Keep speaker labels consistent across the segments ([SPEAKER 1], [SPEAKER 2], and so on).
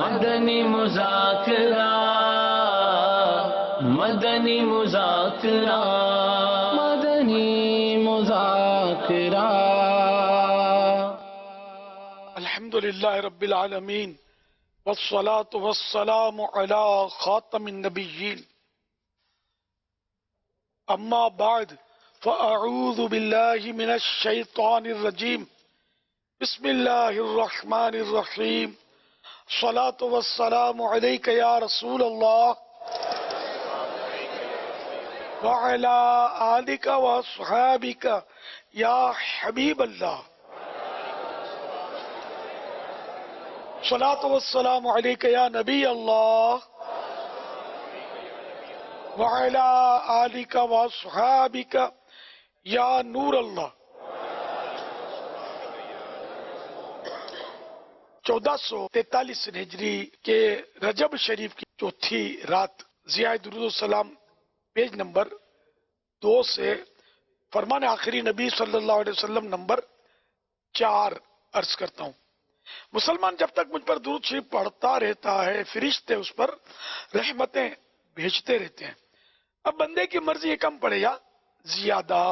[SPEAKER 1] مدنی مذاکرہ، مدنی مذاکرہ، مدنی مذاکرہ۔
[SPEAKER 2] الحمدللہ رب العالمین والصلاة والسلام علی خاتم النبیین، اما بعد فاعوذ باللہ من الشیطان الرجیم، بسم اللہ الرحمن الرحیم، الصلاة والسلام علیک یا رسول اللہ وعلی آلک واصحابک یا حبیب اللہ، الصلاة والسلام علیک یا نبی اللہ وعلی آلک واصحابک یا نور اللہ۔ 1443 ہجری کے رجب شریف کی چوتھی رات، ضیاء درود السلام پیج نمبر 2 سے فرمان آخری نبی صلی اللہ علیہ وسلم نمبر 4 عرض کرتا ہوں۔ مسلمان جب تک مجھ پر درود شریف پڑھتا رہتا ہے، فرشتے اس پر رحمتیں بھیجتے رہتے ہیں۔ اب بندے کی مرضی ہے کم پڑھے یا زیادہ۔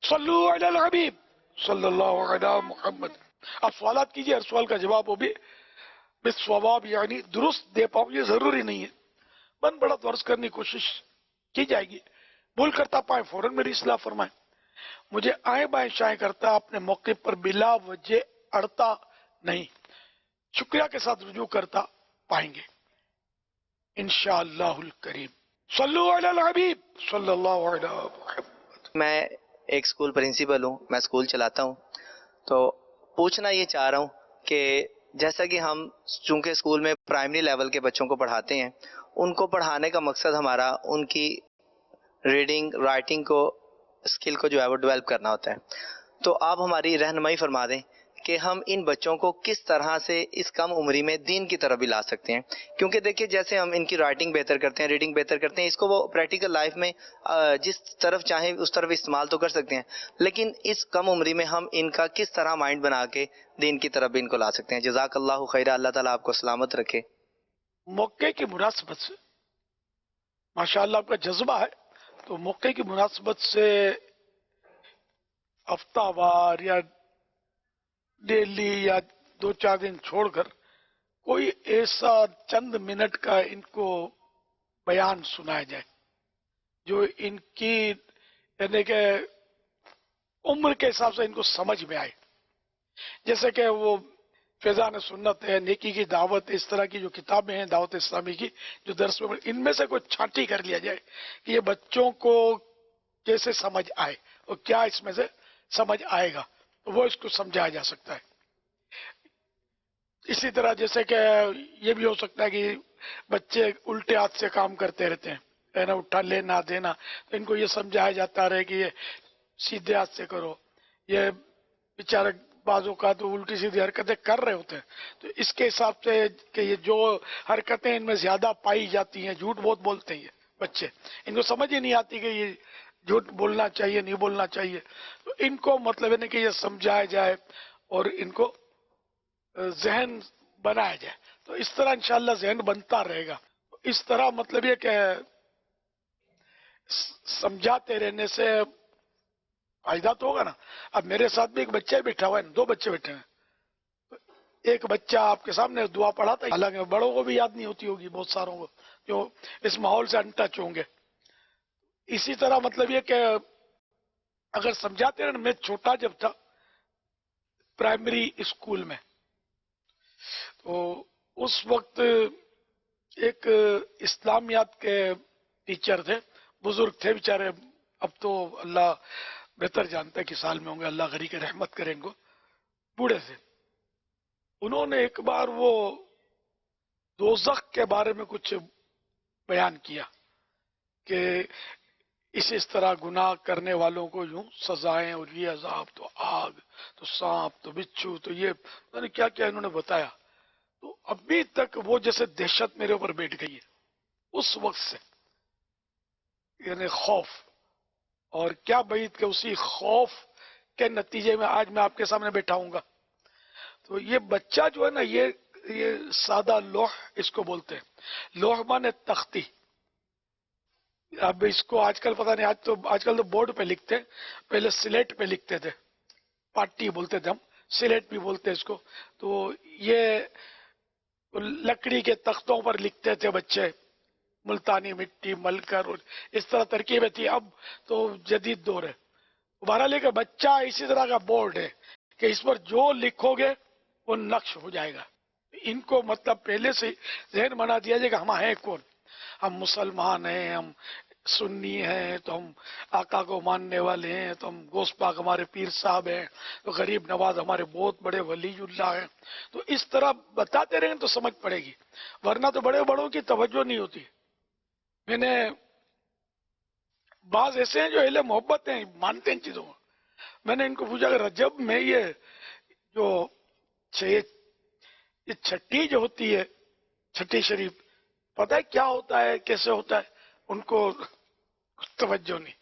[SPEAKER 2] صلو علی الحبیب صلی اللہ علی محمد۔ آپ سوالات کیجئے، ہر سوال کا جواب ہو بھی بالصواب یعنی درست دے پاؤں، یہ ضروری نہیں ہے، بن بڑا تو عرض کرنے کی کوشش کی جائے گی۔ بھول کرتا پائیں فوراً میری اصلاح فرمائیں۔ مجھے آئیں بائیں شائیں کرتا اپنے موقع پر بلا وجہ اڑتا نہیں، شکریہ کے ساتھ رجوع کرتا پائیں گے انشاءاللہ الکریم۔ صلو علی الحبیب صلی اللہ علیہ محمد۔
[SPEAKER 3] میں ایک سکول پرنسپل ہوں، میں سکول چلاتا ہوں، تو پوچھنا یہ چاہ رہا ہوں کہ جیسا کہ ہم چونکہ سکول میں پرائمری لیول کے بچوں کو پڑھاتے ہیں، ان کو پڑھانے کا مقصد ہمارا ان کی ریڈنگ رائٹنگ کو اسکل کو جو ہے وہ ڈیولپ کرنا ہوتا ہے، تو آپ ہماری رہنمائی فرما دیں کہ ہم ان بچوں کو کس طرح سے اس کم عمری میں دین کی طرف بھی لا سکتے ہیں، کیونکہ دیکھیں جیسے ہم ان کی رائٹنگ بہتر کرتے ہیں، ریڈنگ بہتر کرتے ہیں، اس کو وہ پریکٹیکل لائف میں جس طرف چاہیں اس طرف استعمال تو کر سکتے ہیں، لیکن اس کم عمری میں ہم ان کا کس طرح مائنڈ بنا کے دین کی طرف بھی ان کو لا سکتے ہیں۔ جزاک اللہ خیر، اللہ تعالیٰ آپ کو سلامت رکھے۔
[SPEAKER 2] موقع کی مناسبت سے ماشاءاللہ آپ کا جذبہ ہے، تو موقع کی مناسبت سے ہفتہ وار یا ڈیلی یا 2-4 دن چھوڑ کر کوئی ایسا چند منٹ کا ان کو بیان سنایا جائے جو ان کی یعنی کہ عمر کے حساب سے ان کو سمجھ میں آئے، جیسے کہ وہ فیضان سنت ہے، نیکی کی دعوت، اس طرح کی جو کتابیں ہیں دعوت اسلامی کی جو درس میں ان میں سے کوئی چھانٹی کر لیا جائے کہ یہ بچوں کو کیسے سمجھ آئے اور کیا اس میں سے سمجھ آئے گا، تو وہ اس کو سمجھایا جا سکتا ہے۔ اسی طرح جیسے کہ یہ بھی ہو سکتا ہے کہ بچے الٹے ہاتھ سے کام کرتے رہتے ہیں، اٹھا لینا دینا، تو ان کو یہ سمجھایا جاتا رہے کہ یہ سیدھے ہاتھ سے کرو، یہ بیچارے بعضوں کا تو الٹی سیدھی حرکتیں کر رہے ہوتے ہیں، تو اس کے حساب سے کہ یہ جو حرکتیں ان میں زیادہ پائی جاتی ہیں، جھوٹ بہت بولتے ہیں یہ بچے، ان کو سمجھ ہی نہیں آتی کہ یہ جھوٹ بولنا چاہیے نہیں بولنا چاہیے، تو ان کو مطلب ہے کہ یہ سمجھایا جائے اور ان کو ذہن بنایا جائے، تو اس طرح انشاءاللہ ذہن بنتا رہے گا۔ اس طرح مطلب یہ کہ سمجھاتے رہنے سے فائدہ تو ہوگا نا۔ اب میرے ساتھ بھی ایک بچہ بیٹھا ہوا ہے، 2 بچے بیٹھے ہیں، ایک بچہ آپ کے سامنے دعا پڑھاتا ہے، حالانکہ بڑوں کو بھی یاد نہیں ہوتی ہوگی، بہت ساروں کو جو اس ماحول سے انٹچ ہوں گے۔ اسی طرح مطلب یہ کہ اگر سمجھاتے رہے، میں چھوٹا جب تھا پرائمری اسکول میں، تو اس وقت ایک اسلامیات کے ٹیچر تھے، بزرگ تھے بیچارے، اب تو اللہ بہتر جانتا ہے کہ سال میں ہوں گے، اللہ غری کے رحمت کریں گے، بوڑھے تھے۔ انہوں نے ایک بار وہ دوزخ کے بارے میں کچھ بیان کیا کہ اس طرح گناہ کرنے والوں کو یوں سزائیں، اور یہ عذاب تو آگ، تو سانپ، تو بچھو، تو یہ کیا کیا انہوں نے بتایا، تو ابھی تک وہ جیسے دہشت میرے اوپر بیٹھ گئی ہے اس وقت سے، یعنی خوف، اور کیا بعید کہ اسی خوف کے نتیجے میں آج میں آپ کے سامنے بیٹھا ہوں گا۔ تو یہ بچہ جو ہے نا، یہ یہ سادہ لوح اس کو بولتے ہیں. لوح مانے تختی. اب اس کو آج کل پتہ نہیں, آج کل تو بورڈ پہ لکھتے ہیں, پہلے سلیٹ پہ لکھتے تھے, پاٹی بولتے تھے ہم, سلیٹ بھی بولتے ہیں اس کو. تو یہ لکڑی کے تختوں پر لکھتے تھے بچے, ملتانی مٹی مل کر, اور اس طرح ترکیبیں تھی. اب تو جدید دور ہے. بہرحال کہ بچہ اسی طرح کا بورڈ ہے کہ اس پر جو لکھو گے وہ نقش ہو جائے گا. ان کو مطلب پہلے سے ذہن بنا دیا جائے کہ ہم ہیں کون. ہم مسلمان ہیں, ہم سنی ہیں, تو ہم آقا کو ماننے والے ہیں, تو ہم غوث پاک ہمارے پیر صاحب ہیں, تو غریب نواز ہمارے بہت بڑے ولی اللہ ہیں. تو اس طرح بتاتے رہیں تو سمجھ پڑے گی, ورنہ تو بڑے بڑوں کی توجہ نہیں ہوتی. میں نے بعض ایسے ہیں جو اہل محبت ہیں, مانتے ہیں چیزوں کو. میں نے ان کو پوچھا کہ رجب میں یہ جو یہ چھٹی جو ہوتی ہے, چھٹی شریف, پتہ ہے کیا ہوتا ہے, کیسے ہوتا ہے؟ ان کو توجہ نہیں.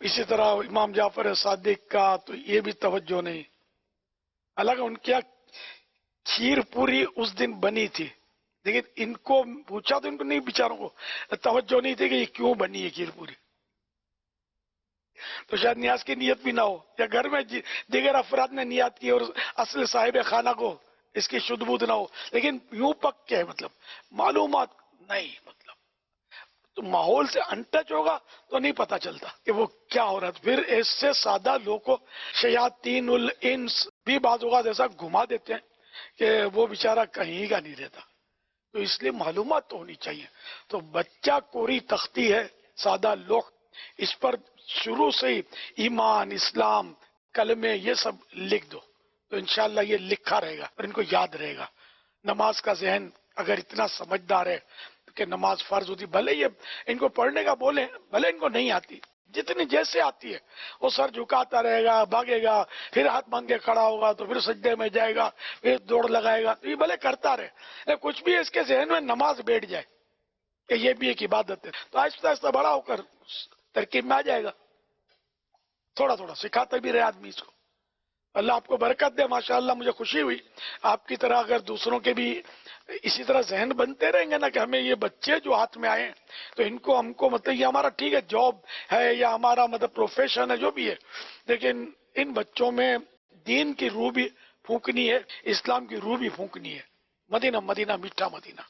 [SPEAKER 2] اسی طرح امام جعفر صادق کا تو یہ بھی توجہ نہیں. حالانکہ ان کیا کھیر پوری اس دن بنی تھی, لیکن ان کو پوچھا تو ان کو نہیں, بیچاروں کو توجہ نہیں تھی کہ یہ کیوں بنی ہے کھیر پوری. تو شاید نیاز کی نیت بھی نہ ہو, یا گھر میں دیگر افراد نے نیت کی اور اصل صاحب خانہ کو اس کی شد بود نہ ہو, لیکن یوں پک کے مطلب معلومات نہیں, مطلب تو ماحول سے انٹچ ہوگا تو نہیں پتا چلتا کہ وہ کیا ہو رہا ہے. پھر ایسے سادہ لوگ کو شیاطین الانس بھی بعض اوقات ایسا گھما دیتے ہیں کہ وہ بیچارہ کہیں کا نہیں رہتا. تو اس لیے معلومات تو ہونی چاہیے. تو بچہ کوری تختی ہے, سادہ لوح, اس پر شروع سے ہی ایمان, اسلام, کلمے یہ سب لکھ دو تو انشاءاللہ یہ لکھا رہے گا اور ان کو یاد رہے گا. نماز کا ذہن اگر اتنا سمجھدار ہے کہ نماز فرض ہوتی, بھلے یہ ان کو پڑھنے کا بولیں, بھلے ان کو نہیں آتی, جتنی جیسے آتی ہے وہ سر جھکاتا رہے گا, بھاگے گا, پھر ہاتھ باندھ کے کھڑا ہوگا, تو پھر سجدے میں جائے گا, پھر دوڑ لگائے گا, تو یہ بھلے کرتا رہے. کچھ بھی اس کے ذہن میں نماز بیٹھ جائے کہ یہ بھی ایک عبادت ہے, تو آہستہ آہستہ بڑا ہو کر ترکیب میں آ جائے گا. تھوڑا تھوڑا سکھاتے بھی رہے آدمی اس کو. اللہ آپ کو برکت دے. ماشاءاللہ مجھے خوشی ہوئی آپ کی طرح اگر دوسروں کے بھی اسی طرح ذہن بنتے رہیں گے نا کہ ہمیں یہ بچے جو ہاتھ میں آئے ہیں تو ان کو ہم کو مطلب یہ ہمارا ٹھیک ہے جاب ہے یا ہمارا مطلب پروفیشن ہے جو بھی ہے, لیکن ان بچوں میں دین کی روح بھی پھونکنی ہے, اسلام کی روح بھی پھونکنی ہے. مدینہ مدینہ میٹھا مدینہ.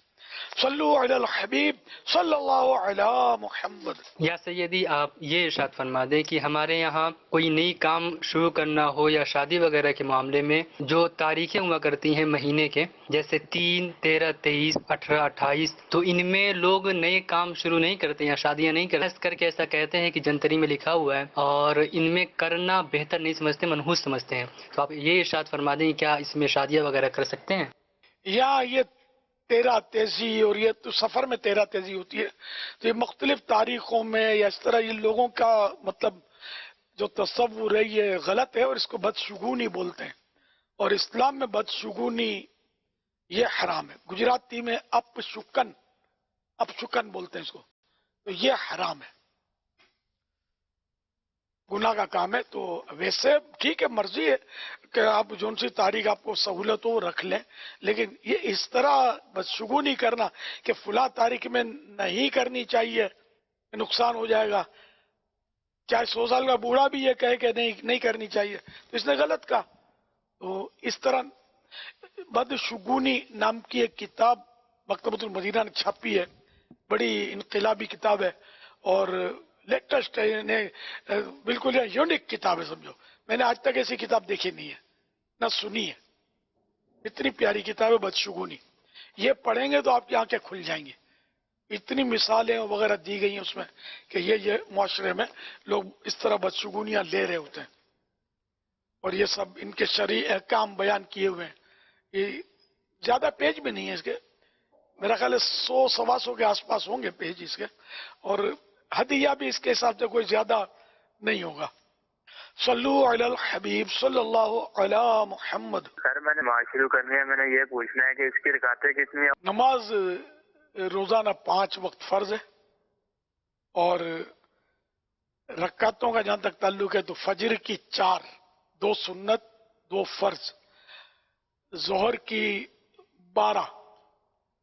[SPEAKER 2] صلو علی الحبیب صلی اللہ علی محمد.
[SPEAKER 4] یا سیدی آپ یہ ارشاد فرما دیں کہ ہمارے یہاں کوئی نئی کام شروع کرنا ہو یا شادی وغیرہ کے معاملے میں جو تاریخیں ہوا کرتی ہیں مہینے کے, جیسے 3, 13, 23, 18, 28, تو ان میں لوگ نئے کام شروع نہیں کرتے یا شادیاں نہیں کرتے, کر کے ایسا کہتے ہیں کہ جنتری میں لکھا ہوا ہے اور ان میں کرنا بہتر نہیں سمجھتے, منحوس سمجھتے ہیں. تو آپ یہ ارشاد فرما دیں کیا اس میں شادیاں وغیرہ کر سکتے ہیں؟
[SPEAKER 2] یا یہ تیرہ تیزی, اور یہ تو سفر میں تیرہ تیزی ہوتی ہے, تو یہ مختلف تاریخوں میں یا اس طرح یہ لوگوں کا مطلب جو تصور ہے یہ غلط ہے, اور اس کو بدشگونی بولتے ہیں, اور اسلام میں بدشگونی یہ حرام ہے. گجراتی میں اپشکن بولتے ہیں اس کو, تو یہ حرام ہے, گناہ کا کام ہے. تو ویسے ٹھیک ہے, مرضی ہے کہ آپ جون سی تاریخ آپ کو سہولت ہو رکھ لیں, لیکن یہ اس طرح بدشگونی کرنا کہ فلاں تاریخ میں نہیں کرنی چاہیے, نقصان ہو جائے گا. چاہے 100 سال کا بوڑھا بھی یہ کہے کہ نہیں کرنی چاہیے تو اس نے غلط کہا. تو اس طرح بدشگونی نام کی ایک کتاب مکتبۃ المدینہ نے چھاپی ہے, بڑی انقلابی کتاب ہے اور لیٹسٹ ہے, بالکل یونیک کتاب ہے سمجھو. میں نے آج تک ایسی کتاب دیکھی نہیں ہے نہ سنی ہے, اتنی پیاری کتاب ہے بدشگونی. یہ پڑھیں گے تو آپ کی آنکھیں کھل جائیں گی. اتنی مثالیں وغیرہ دی گئی ہیں اس میں کہ یہ معاشرے میں لوگ اس طرح بدشگونیاں لے رہے ہوتے ہیں, اور یہ سب ان کے شرعی احکام بیان کیے ہوئے ہیں. یہ زیادہ پیج بھی نہیں ہے اس کے, میرا خیال ہے 100-125 کے آس پاس ہوں گے پیج اس کے, اور ہدیہ بھی اس کے حساب سے کوئی زیادہ نہیں ہوگا. صلو علی الحبیب صلی اللہ علی محمد.
[SPEAKER 5] سر میں نے نماز شروع کرنی ہے, میں نے یہ پوچھنا ہے کہ اس کی رکعتیں کتنی ہیں؟
[SPEAKER 2] نماز روزانہ 5 وقت فرض ہے, اور رکعتوں کا جہاں تک تعلق ہے تو فجر کی 4, 2 سنت 2 فرض, ظہر کی 12,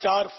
[SPEAKER 2] 4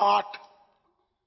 [SPEAKER 2] 8,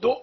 [SPEAKER 2] 2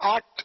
[SPEAKER 2] 8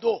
[SPEAKER 2] 2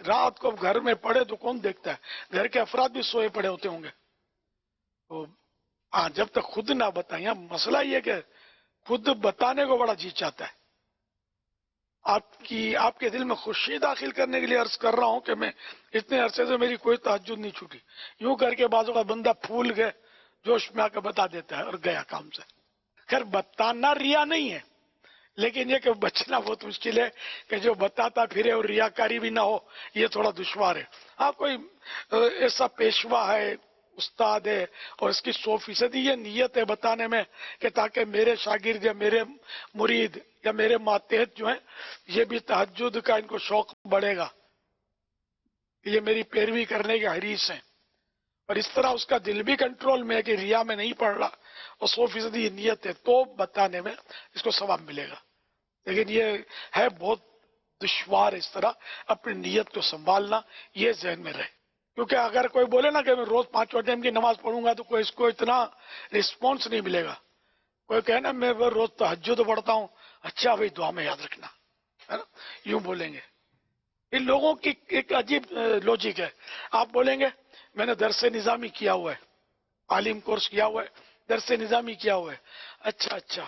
[SPEAKER 2] رات کو گھر میں پڑے تو کون دیکھتا ہے؟ گھر کے افراد بھی سوئے پڑے ہوتے ہوں گے. تو جب تک خود نہ بتائیں. مسئلہ یہ کہ خود بتانے کو بڑا جی چاہتا ہے. آپ کے دل میں خوشی داخل کرنے کے لیے عرض کر رہا ہوں کہ میں اتنے عرصے سے میری کوئی تہجد نہیں چھوٹی. یوں کر کے بعضوں کا بندہ پھول گئے جوش میں آ کے بتا دیتا ہے اور گیا کام سے. خیر بتانا ریا نہیں ہے، لیکن یہ کہ بچنا بہت مشکل ہے کہ جو بتاتا پھرے اور ریاکاری بھی نہ ہو، یہ تھوڑا دشوار ہے. ہاں کوئی ایسا پیشوا ہے، استاد ہے، اور اس کی 100% یہ نیت ہے بتانے میں کہ تاکہ میرے شاگرد یا میرے مرید یا میرے ماتحت جو ہیں یہ بھی تہجد کا ان کو شوق بڑھے گا، یہ میری پیروی کرنے کے حریص ہیں. اور اس طرح اس کا دل بھی کنٹرول میں ہے کہ ریا میں نہیں پڑھ رہا اور 100% یہ نیت ہے، تو بتانے میں اس کو ثواب ملے گا. لیکن یہ ہے بہت دشوار اس طرح اپنی نیت کو سنبھالنا، یہ ذہن میں رہے. کیونکہ اگر کوئی بولے نا کہ میں روز 5 ٹائم کی نماز پڑھوں گا تو کوئی اس کو اتنا رسپانس نہیں ملے گا. کوئی کہے نا میں روز تہجد پڑھتا ہوں، اچھا بھائی دعا میں یاد رکھنا، ہے نا، یوں بولیں گے. ان لوگوں کی ایک عجیب لوجک ہے. آپ بولیں گے میں نے درس نظامی کیا ہوا ہے، عالم کورس کیا ہوا ہے، درس نظامی کیا ہوا ہے. اچھا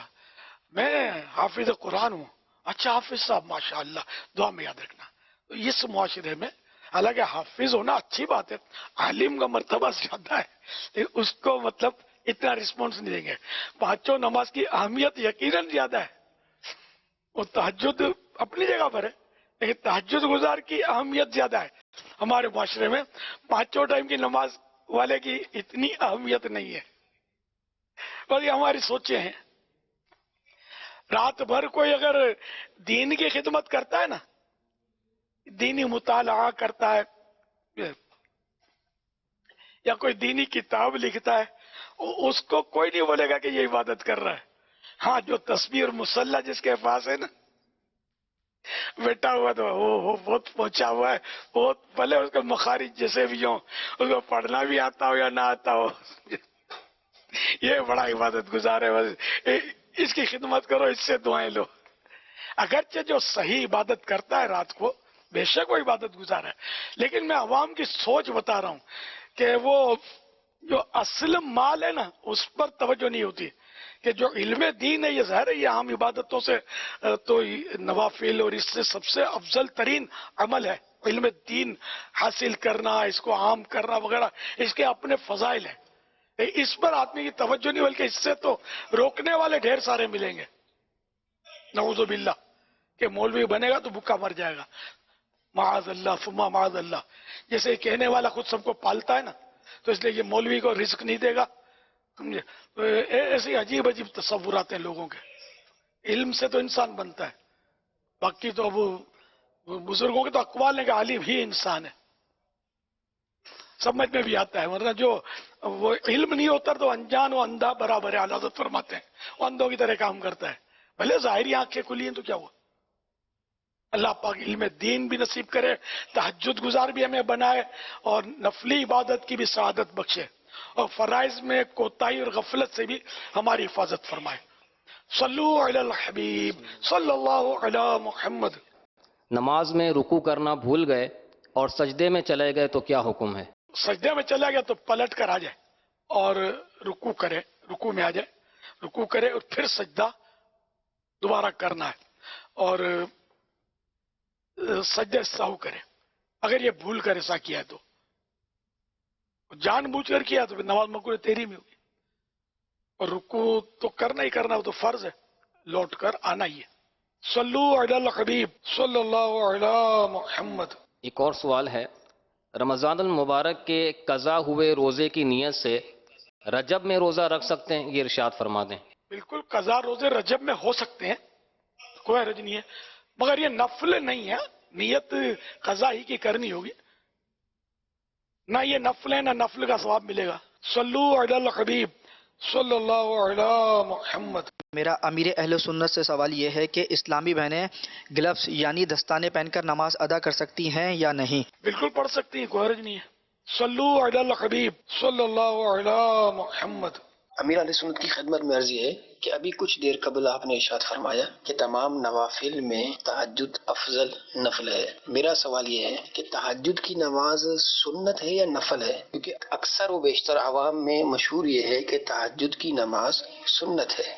[SPEAKER 2] میں حافظ قرآن ہوں. اچھا حافظ صاحب ماشاءاللہ دعا میں یاد رکھنا. تو اس معاشرے میں حالانکہ حافظ ہونا اچھی بات ہے، عالم کا مرتبہ زیادہ ہے، لیکن اس کو مطلب اتنا رسپانس نہیں دیں گے. 5 نماز کی اہمیت یقیناً زیادہ ہے، اور تہجد اپنی جگہ پر ہے، لیکن تہجد گزار کی اہمیت زیادہ ہے. ہمارے معاشرے میں 5 ٹائم کی نماز والے کی اتنی اہمیت نہیں ہے. اور یہ ہماری سوچیں ہیں. رات بھر کوئی اگر دین کی خدمت کرتا ہے نا، دینی مطالعہ کرتا ہے یا کوئی دینی کتاب لکھتا ہے، اس کو کوئی نہیں بولے گا کہ یہ عبادت کر رہا ہے. ہاں جو تسبیح اور مصلی جس کے پاس ہے نا، بیٹھا ہوا تو وہ بہت پہنچا ہوا ہے، بہت بھلے اس کے مخارج جیسے بھی ہوں، اس کو پڑھنا بھی آتا ہو یا نہ آتا ہو، یہ بڑا عبادت گزار ہے. بس اس کی خدمت کرو، اس سے دعائیں لو. اگرچہ جو صحیح عبادت کرتا ہے رات کو بے شک وہ عبادت گزار ہے، لیکن میں عوام کی سوچ بتا رہا ہوں کہ وہ جو اصل مال ہے نا اس پر توجہ نہیں ہوتی. کہ جو علم دین ہے یہ ظاہر ہے یہ عام عبادتوں سے تو نوافل اور اس سے سب سے افضل ترین عمل ہے. علم دین حاصل کرنا، اس کو عام کرنا وغیرہ، اس کے اپنے فضائل ہیں. اس پر آدمی کی توجہ نہیں، بلکہ اس سے تو روکنے والے ڈھیر سارے ملیں گے. نعوذ باللہ کہ مولوی بنے گا تو بھوکا مر جائے گا، معاذ اللہ ثم معاذ اللہ. جیسے کہنے والا خود سب کو پالتا ہے نا، تو اس لیے یہ مولوی کو رزق نہیں دے گا. سمجھے؟ ایسی عجیب تصورات ہیں لوگوں کے. علم سے تو انسان بنتا ہے، باقی تو اب بزرگوں کے تو اقوال ہیں کہ عالم ہی انسان ہے. سمجھ میں بھی آتا ہے، ورنہ جو وہ علم نہیں ہوتا تو انجان و اندھا برابر ہے. اعلیٰ حضرت فرماتے ہیں وہ اندھوں کی طرح کام کرتا ہے، بھلے ظاہری آنکھیں کھلی ہیں تو کیا ہوا. اللہ پاک علم دین بھی نصیب کرے، تہجد گزار بھی ہمیں بنائے، اور نفلی عبادت کی بھی سعادت بخشے، اور فرائض میں کوتاہی اور غفلت سے بھی ہماری حفاظت فرمائے. صلو علی الحبیب صلی اللہ علی محمد.
[SPEAKER 6] نماز میں رکوع کرنا بھول گئے اور سجدے میں چلے گئے تو کیا حکم ہے؟
[SPEAKER 2] سجدے میں چلا گیا تو پلٹ کر آ جائے اور رکوع کرے، رکوع میں آ جائے، رکوع کرے اور پھر سجدہ دوبارہ کرنا ہے، اور سجدہ سہو کرے. اگر یہ بھول کر ایسا کیا ہے تو جان بوجھ کر کیا تو پھر نماز مقبول تیری میں ہوگی. اور رکوع تو کرنا ہی کرنا، وہ تو فرض ہے، لوٹ کر آنا ہی ہے. صلو علی الحبیب صلی اللہ علی محمد.
[SPEAKER 6] ایک اور سوال ہے، رمضان المبارک کے قضا ہوئے روزے کی نیت سے رجب میں روزہ رکھ سکتے ہیں؟ یہ ارشاد فرما دیں.
[SPEAKER 2] بالکل قضا روزے رجب میں ہو سکتے ہیں، کوئی حرج نہیں ہے، مگر یہ نفل نہیں ہے. نیت قضا ہی کی کرنی ہوگی، نہ یہ نفل ہے نہ نفل کا ثواب ملے گا. صلو علی الحبیب صلی اللہ علی محمد.
[SPEAKER 7] میرا امیر اہل سنت سے سوال یہ ہے کہ اسلامی بہنیں گلفز یعنی دستانے پہن کر نماز ادا کر سکتی ہیں یا نہیں؟
[SPEAKER 2] بالکل پڑھ سکتی ہیں، کوئی حرج نہیں ہے. صلو علی الحبیب صلی اللہ علی محمد.
[SPEAKER 8] امیر علیہ سنت کی خدمت میں عرض یہ ہے کہ ابھی کچھ دیر قبل آپ نے ارشاد فرمایا کہ تمام نوافل میں تہجد افضل نفل ہے. میرا سوال یہ ہے کہ تہجد کی نماز سنت ہے یا نفل ہے؟ کیونکہ اکثر و بیشتر عوام میں مشہور یہ ہے کہ تہجد کی نماز سنت ہے.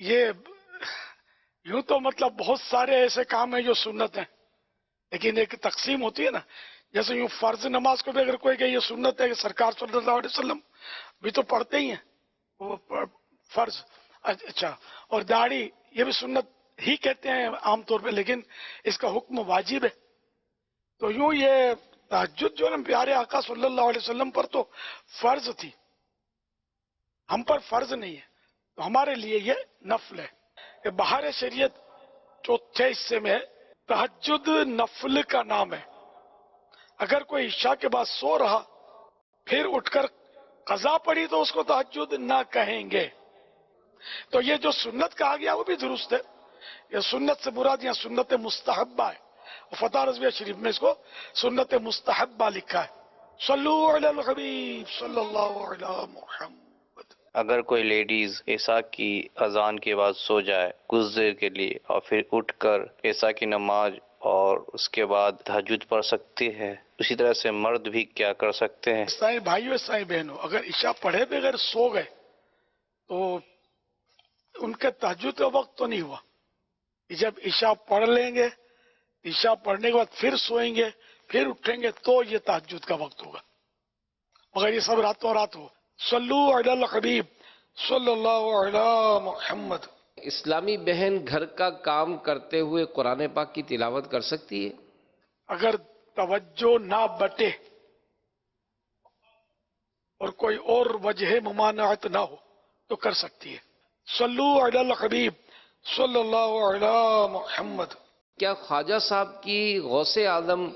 [SPEAKER 2] یہ یوں تو مطلب بہت سارے ایسے کام ہیں جو سنت ہیں، لیکن ایک تقسیم ہوتی ہے نا. جیسے یوں فرض نماز کو بھی اگر کوئی کہ یہ سنت ہے، کہ سرکار صلی اللہ علیہ وسلم بھی تو پڑھتے ہی ہیں وہ فرض. اچھا، اور داڑھی یہ بھی سنت ہی کہتے ہیں عام طور پہ، لیکن اس کا حکم واجب ہے. تو یوں یہ تہجد جو ہے نا پیارے آقا صلی اللہ علیہ وسلم پر تو فرض تھی، ہم پر فرض نہیں ہے، تو ہمارے لیے یہ نفل ہے. یہ بہار شریعت چوتھے حصے میں تہجد نفل کا نام ہے. اگر کوئی عشاء کے بعد سو رہا پھر اٹھ کر قضا پڑی تو اس کو تہجد نہ کہیں گے. تو یہ جو سنت کہا گیا وہ بھی درست ہے. یہ سنت سے مراد یہاں سنت مستحبہ ہے. فتح رضویہ شریف میں اس کو سنت مستحبہ لکھا ہے. صلو علی الحبیب صلی اللہ علی محمد.
[SPEAKER 9] اگر کوئی لیڈیز عشاء کی اذان کے بعد سو جائے کچھ دیر کے لیے اور پھر اٹھ کر عشاء کی نماز اور اس کے بعد تہجد پڑھ سکتی ہے، اسی طرح سے مرد بھی کیا کر سکتے ہیں؟
[SPEAKER 2] عیسائی بھائیو عیسائی بہنوں، اگر عشاء پڑھے بغیر سو گئے تو ان کے تہجد کا وقت تو نہیں ہوا. جب عشاء پڑھ لیں گے، عشاء پڑھنے کے بعد پھر سوئیں گے پھر اٹھیں گے تو یہ تہجد کا وقت ہوگا، مگر یہ سب راتوں رات ہو. صلو علی الحبیب صلی اللہ علی محمد.
[SPEAKER 6] اسلامی بہن گھر کا کام کرتے ہوئے قرآن پاک کی تلاوت کر سکتی ہے؟
[SPEAKER 2] اگر توجہ نہ بٹے اور کوئی اور وجہ ممانعت نہ ہو تو کر سکتی ہے. صلو علی الحبیب صلی اللہ علی محمد.
[SPEAKER 6] کیا خواجہ صاحب کی غوث اعظم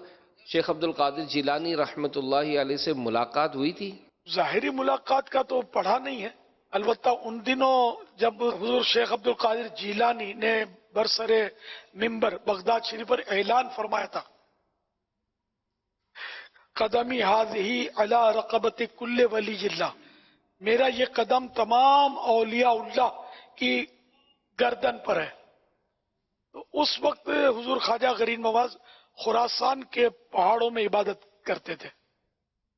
[SPEAKER 6] شیخ عبد القادر جیلانی رحمۃ اللہ علیہ سے ملاقات ہوئی تھی؟
[SPEAKER 2] ظاہری ملاقات کا تو پڑھا نہیں ہے، البتہ ان دنوں جب حضور شیخ عبد القادر جیلانی نے برسر ممبر بغداد شریف پر اعلان فرمایا تھا، قدمی حاضی علی رقبت کل ولی اللہ، میرا یہ قدم تمام اولیاء اللہ کی گردن پر ہے. تو اس وقت حضور خواجہ غرین نواز خراسان کے پہاڑوں میں عبادت کرتے تھے.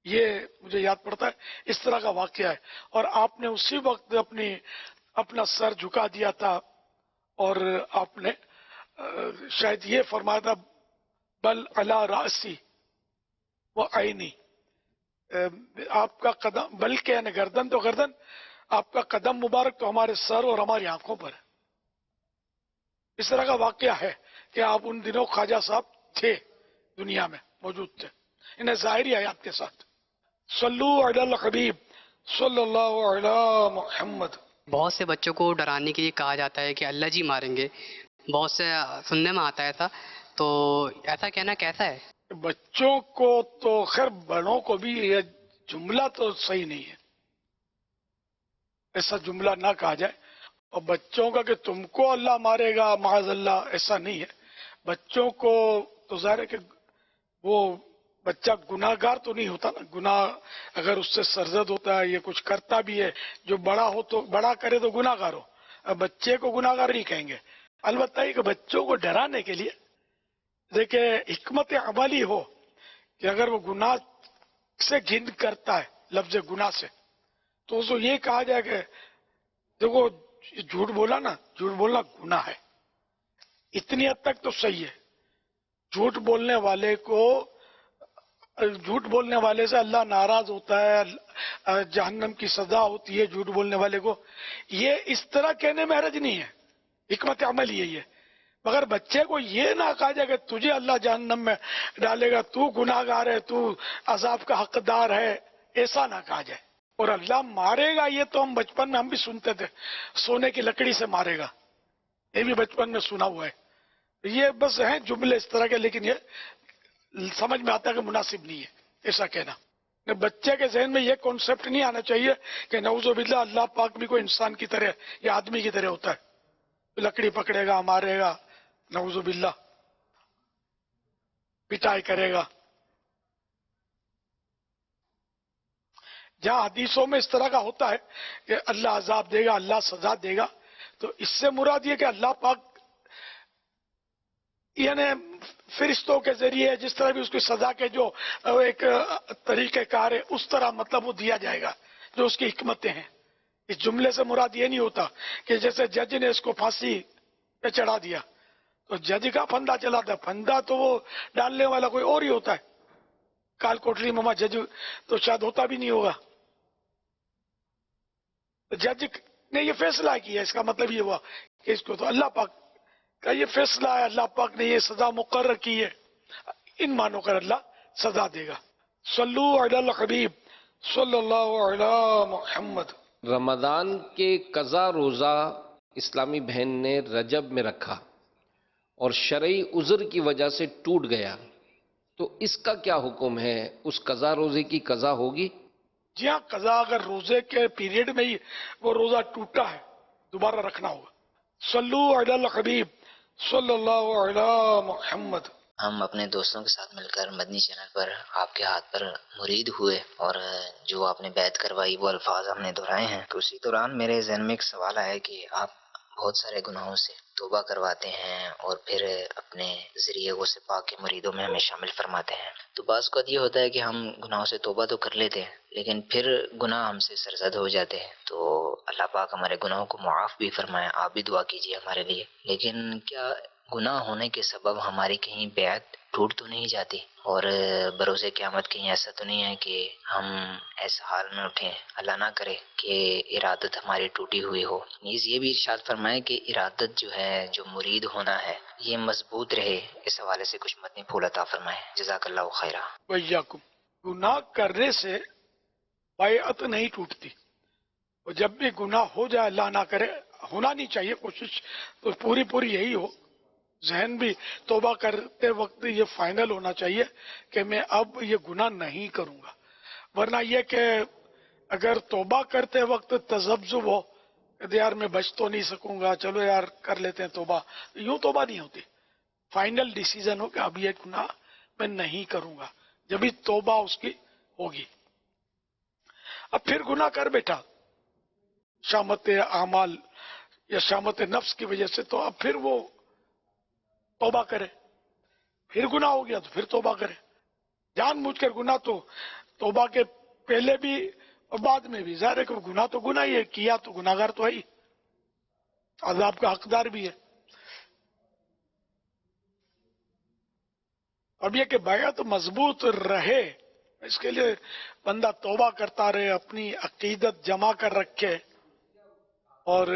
[SPEAKER 2] یہ مجھے یاد پڑتا ہے، اس طرح کا واقعہ ہے. اور آپ نے اسی وقت اپنا سر جھکا دیا تھا اور آپ نے شاید یہ فرمایا تھا بل علی راسی و عینی، آپ کا قدم بلکہ یعنی گردن تو گردن، آپ کا قدم مبارک تو ہمارے سر اور ہماری آنکھوں پر ہے. اس طرح کا واقعہ ہے کہ آپ ان دنوں خواجہ صاحب تھے، دنیا میں موجود تھے انہیں ظاہری حیات کے ساتھ. صلو علی الحبیب صلی اللہ علی محمد.
[SPEAKER 4] بہت سے بچوں کو ڈرانے کے لیے کہا جاتا ہے کہ اللہ جی ماریں گے، بہت سے سننے میں آتا ہے ایسا، تو ایسا کہنا کیسا ہے؟
[SPEAKER 2] بچوں کو تو خیر، بڑوں کو بھی یہ جملہ تو صحیح نہیں ہے، ایسا جملہ نہ کہا جائے. اور بچوں کا کہ تم کو اللہ مارے گا معاذ اللہ، ایسا نہیں ہے. بچوں کو تو ظاہر ہے کہ وہ بچہ گناہ گار تو نہیں ہوتا نا، گناہ اگر اس سے سرزد ہوتا ہے، یہ کچھ کرتا بھی ہے، جو بڑا ہو تو بڑا کرے تو گناہ گار ہو. بچے کو گناہ گار نہیں کہیں گے. البتہ یہ کہ بچوں کو ڈرانے کے لیے دیکھیں حکمت عملی ہو کہ اگر وہ گناہ سے گھن کرتا ہے، لفظ گناہ سے، تو اس کو یہ کہا جائے کہ دیکھو جھوٹ بولا نا، جھوٹ بولنا گناہ ہے. اتنی حد تک تو صحیح ہے. جھوٹ بولنے والے کو، جھوٹ بولنے والے سے اللہ ناراض ہوتا ہے، جہنم کی سزا ہوتی ہے جھوٹ بولنے والے کو. یہ اس طرح کہنے میں حرج نہیں ہے، حکمت عمل یہی ہے. مگر بچے کو یہ نہ کہا جائے کہ تجھے اللہ جہنم میں ڈالے گا، تو گناہ گار ہے، تو عذاب کا حقدار ہے، ایسا نہ کہا جائے. اور اللہ مارے گا، یہ تو ہم بچپن میں ہم بھی سنتے تھے، سونے کی لکڑی سے مارے گا، یہ بھی بچپن میں سنا ہوا ہے. یہ بس ہیں جملے اس طرح کے، لیکن یہ سمجھ میں آتا ہے کہ مناسب نہیں ہے ایسا کہنا. بچے کے ذہن میں یہ کانسیپٹ نہیں آنا چاہیے کہ نعوذ باللہ اللہ پاک بھی کوئی انسان کی طرح یا آدمی کی طرح ہوتا ہے، لکڑی پکڑے گا، مارے گا، نعوذ باللہ پٹائی کرے گا. جہاں حدیثوں میں اس طرح کا ہوتا ہے کہ اللہ عذاب دے گا، اللہ سزا دے گا، تو اس سے مراد یہ کہ اللہ پاک یعنی فرشتوں کے ذریعے جس طرح بھی اس کی سزا کے جو ایک طریقہ کار ہے اس طرح مطلب وہ دیا جائے گا جو اس کی حکمتیں ہیں. اس جملے سے مراد یہ نہیں ہوتا کہ جیسے جج نے اس کو پھانسی پہ چڑھا دیا تو جج کا پھندا چلاتا ہے، پھندا تو وہ ڈالنے والا کوئی اور ہی ہوتا ہے. کال کوٹلی مما جج تو شاید ہوتا بھی نہیں ہوگا. جج نے یہ فیصلہ کیا، اس کا مطلب یہ ہوا کہ اس کو تو اللہ پاک کا یہ فیصلہ ہے، اللہ پاک نے یہ سزا مقرر کی ہے، ان معنوں کر اللہ سزا دے گا. صلو علی الحبیب صلی اللہ علی محمد.
[SPEAKER 6] رمضان کے قضا روزہ اسلامی بہن نے رجب میں رکھا اور شرعی عذر کی وجہ سے ٹوٹ گیا، تو اس کا کیا حکم ہے؟ اس قضا روزے کی قضا ہوگی؟
[SPEAKER 2] جی ہاں، قضا اگر روزے کے پیریڈ میں ہی وہ روزہ ٹوٹا ہے دوبارہ رکھنا ہوگا. صلو علی الحبیب صلی اللہ علی محمد.
[SPEAKER 10] ہم اپنے دوستوں کے ساتھ مل کر مدنی چینل پر آپ کے ہاتھ پر مرید ہوئے اور جو آپ نے بیعت کروائی وہ الفاظ ہم نے دہرائے ہیں. تو اسی دوران میرے ذہن میں ایک سوال آیا کہ آپ بہت سارے گناہوں سے توبہ کرواتے ہیں اور پھر اپنے ذریعے غوث پاک کے مریدوں میں ہمیں شامل فرماتے ہیں. تو بعض اوقات یہ ہوتا ہے کہ ہم گناہوں سے توبہ تو کر لیتے ہیں لیکن پھر گناہ ہم سے سرزد ہو جاتے ہیں. تو اللہ پاک ہمارے گناہوں کو معاف بھی فرمائے. آپ بھی دعا کیجیے ہمارے لیے. لیکن کیا گناہ ہونے کے سبب ہماری کہیں بیعت ٹوٹ تو نہیں جاتی اور بروز قیامت کہیں ایسا تو نہیں ہے کہ ہم ایسا حال میں اٹھیں، اللہ نہ کرے کہ ارادت ہماری ٹوٹی ہوئی ہو. نیز یہ بھی ارشاد فرمائے کہ ارادت جو ہے، جو مرید ہونا ہے، یہ مضبوط رہے. اس حوالے سے کچھ مدنی پھول عطا فرمائے. جزاک اللہ خیرہ.
[SPEAKER 2] ویاکم. گناہ کرنے سے بیعت نہیں ٹوٹتی، اور جب بھی گناہ ہو جائے اللہ نہ کرے، ہونا نہیں چاہیے، کوشش تو پوری یہی ہو. ذہن بھی توبہ کرتے وقت یہ فائنل ہونا چاہیے کہ میں اب یہ گناہ نہیں کروں گا. ورنہ یہ کہ اگر توبہ کرتے وقت تذبذب ہو کہ یار میں بچ تو نہیں سکوں گا، چلو یار کر لیتے ہیں توبہ، یوں توبہ نہیں ہوتی. فائنل ڈیسیزن ہو کہ اب یہ گناہ میں نہیں کروں گا، جبھی توبہ اس کی ہوگی. اب پھر گناہ کر بیٹھا شامت اعمال یا شامت نفس کی وجہ سے، تو اب پھر وہ توبہ کرے. پھر گناہ ہو گیا تو پھر توبہ کرے. جان بوجھ کر گناہ تو توبہ کے پہلے بھی اور بعد میں بھی، ظاہر ہے کہ گناہ تو گناہ ہی ہے، کیا تو گناہگار تو ہے ہی، عذاب کا حقدار بھی ہے. اب یہ کہ بیعت مضبوط رہے، اس کے لیے بندہ توبہ کرتا رہے، اپنی عقیدت جمع کر رکھے اور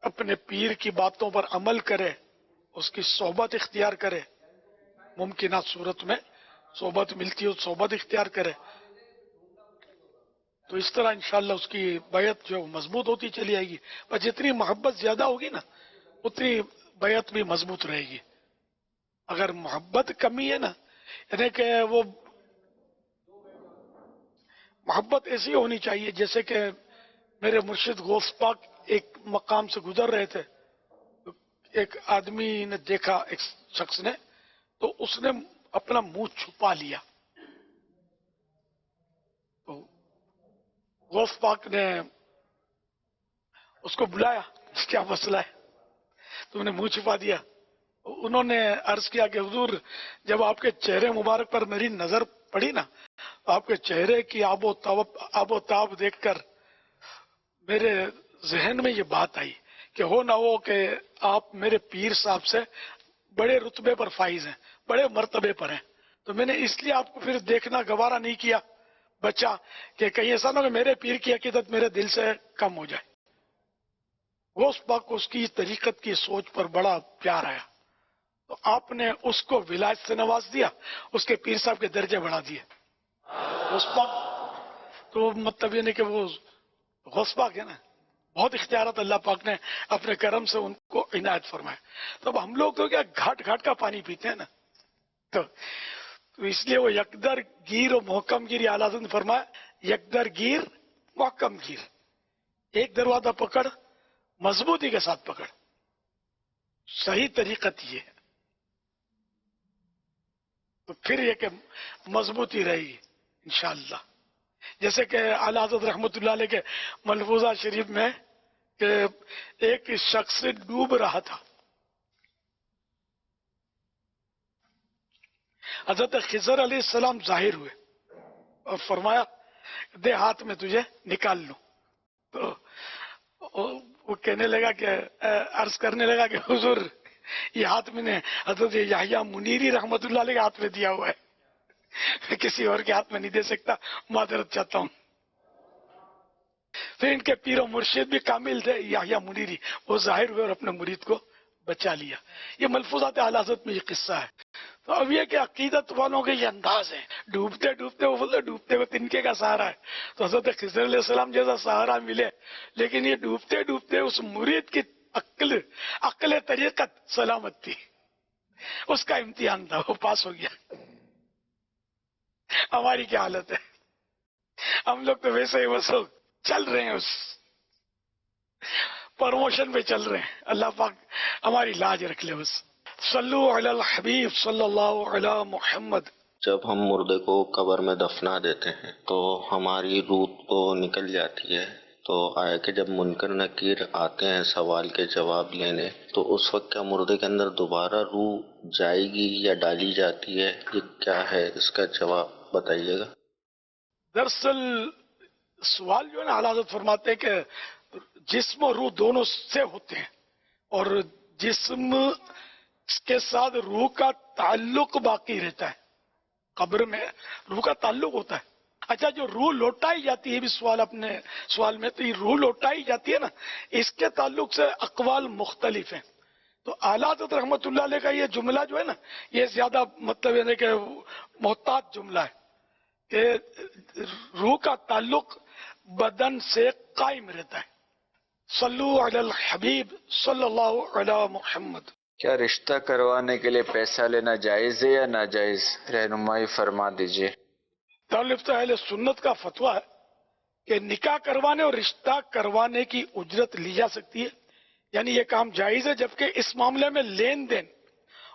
[SPEAKER 2] اپنے پیر کی باتوں پر عمل کرے، اس کی صحبت اختیار کرے. ممکنہ صورت میں صحبت ملتی ہو صحبت اختیار کرے، تو اس طرح انشاءاللہ اس کی بیعت جو مضبوط ہوتی چلی آئے گی. پر جتنی محبت زیادہ ہوگی نا اتنی بیعت بھی مضبوط رہے گی. اگر محبت کمی ہے نا، یعنی کہ وہ محبت ایسی ہونی چاہیے جیسے کہ میرے مرشد غوث پاک ایک مقام سے گزر رہے تھے، ایک آدمی نے دیکھا، ایک شخص نے، تو اس نے اپنا منہ چھپا لیا. تو غوث پاک نے اس کو بلایا، کیا مسئلہ ہے؟ تو انہیں منہ چھپا دیا. انہوں نے عرض کیا کہ حضور جب آپ کے چہرے مبارک پر میری نظر پڑی نا، آپ کے چہرے کی آب و تاب دیکھ کر میرے ذہن میں یہ بات آئی کہ ہو نہ ہو کہ آپ میرے پیر صاحب سے بڑے رتبے پر فائز ہیں، بڑے مرتبے پر ہیں. تو میں نے اس لیے آپ کو پھر دیکھنا گوارا نہیں کیا، بچا کہ کہیں ایسا نہ ہو کہ میرے پیر کی عقیدت میرے دل سے کم ہو جائے. وہ اس پاک کو اس کی طریقت کی سوچ پر بڑا پیار آیا، تو آپ نے اس کو ولایت سے نواز دیا، اس کے پیر صاحب کے درجے بڑھا دیے. غوث پاک تو مطلب یہ نہیں کہ وہ غوث پاک ہے نا، بہت اختیارات اللہ پاک نے اپنے کرم سے ان کو عنایت فرمائے. تو اب ہم لوگ تو کیا گھاٹ گھاٹ کا پانی پیتے ہیں نا، تو اس لیے وہ یکدر گیر اور محکم گیر، اعلیٰ حضرت نے فرمایا یکدر گیر محکم گیر. ایک دروازہ پکڑ، مضبوطی کے ساتھ پکڑ. صحیح طریقت یہ ہے. تو پھر یہ کہ مضبوطی رہے گی انشاءاللہ. جیسے کہ اعلیٰ حضرت رحمۃ اللہ علیہ کے ملفوظہ شریف میں کہ ایک شخص ڈوب رہا تھا. حضرت خضر علیہ السلام ظاہر ہوئے اور فرمایا دے ہاتھ میں تجھے نکال لوں. تو وہ کہنے لگا کہ عرض کرنے لگا کہ حضور یہ ہاتھ میں نے حضرت یحییٰ منیری رحمت اللہ علیہ کے ہاتھ میں دیا ہوا ہے, میں کسی اور کے ہاتھ میں نہیں دے سکتا, معذرت چاہتا ہوں. پھر ان کے پیر و مرشد بھی کامل تھے یحییٰ منیری, وہ ظاہر ہوئے اور اپنے مرید کو بچا لیا. یہ ملفوظات اعلیٰ حضرت میں یہ قصہ ہے. تو اب یہ کہ عقیدت والوں کے یہ انداز ہیں, ڈوبتے ڈوبتے وہ بولتے ڈوبتے ہوئے تنکے کا سہارا ہے. تو حضرت خضر علیہ السلام جیسا سہارا ملے, لیکن یہ ڈوبتے ڈوبتے اس مرید کی عقل طریقت سلامت تھی, اس کا امتحان تھا, وہ پاس ہو گیا. ہماری کیا حالت ہے؟ ہم لوگ تو ویسے ہی بس چل رہے ہیں, اس پروموشن پہ چل رہے ہیں. اللہ پاک ہماری لاج رکھ لے. بس صلو علی الحبیب صلی اللہ علی محمد.
[SPEAKER 11] جب ہم مردے کو قبر میں دفنا دیتے ہیں تو ہماری روح تو نکل جاتی ہے, تو آیا کہ جب منکر نکیر آتے ہیں سوال کے جواب لینے, تو اس وقت کیا مردے کے اندر دوبارہ روح جائے گی یا ڈالی جاتی ہے؟ یہ کیا ہے, اس کا جواب بتائیے گا.
[SPEAKER 2] دراصل سوال جو ہے نا, اعلیٰ حضرت فرماتے ہیں کہ جسم اور روح دونوں سے ہوتے ہیں, اور جسم کے ساتھ روح کا تعلق باقی رہتا ہے. قبر میں روح کا تعلق ہوتا ہے. اچھا, جو روح لوٹائی جاتی ہے, بھی سوال اپنے سوال میں, تو یہ روح لوٹائی جاتی ہے نا, اس کے تعلق سے اقوال مختلف ہیں. تو اعلیٰ حضرت رحمت اللہ علیہ کا یہ جملہ جو ہے نا, یہ زیادہ مطلب یعنی کہ محتاط جملہ ہے کہ روح کا تعلق بدن سے قائم رہتا ہے. صلو علی الحبیب صلی اللہ علی محمد.
[SPEAKER 12] کیا رشتہ کروانے کے لیے پیسہ لینا جائز ہے یا ناجائز؟ رہنمائی فرما دیجیے.
[SPEAKER 2] دارالفتہ اہل سنت کا فتویٰ ہے کہ نکاح کروانے اور رشتہ کروانے کی اجرت لی جا سکتی ہے, یعنی یہ کام جائز ہے, جبکہ اس معاملے میں لین دین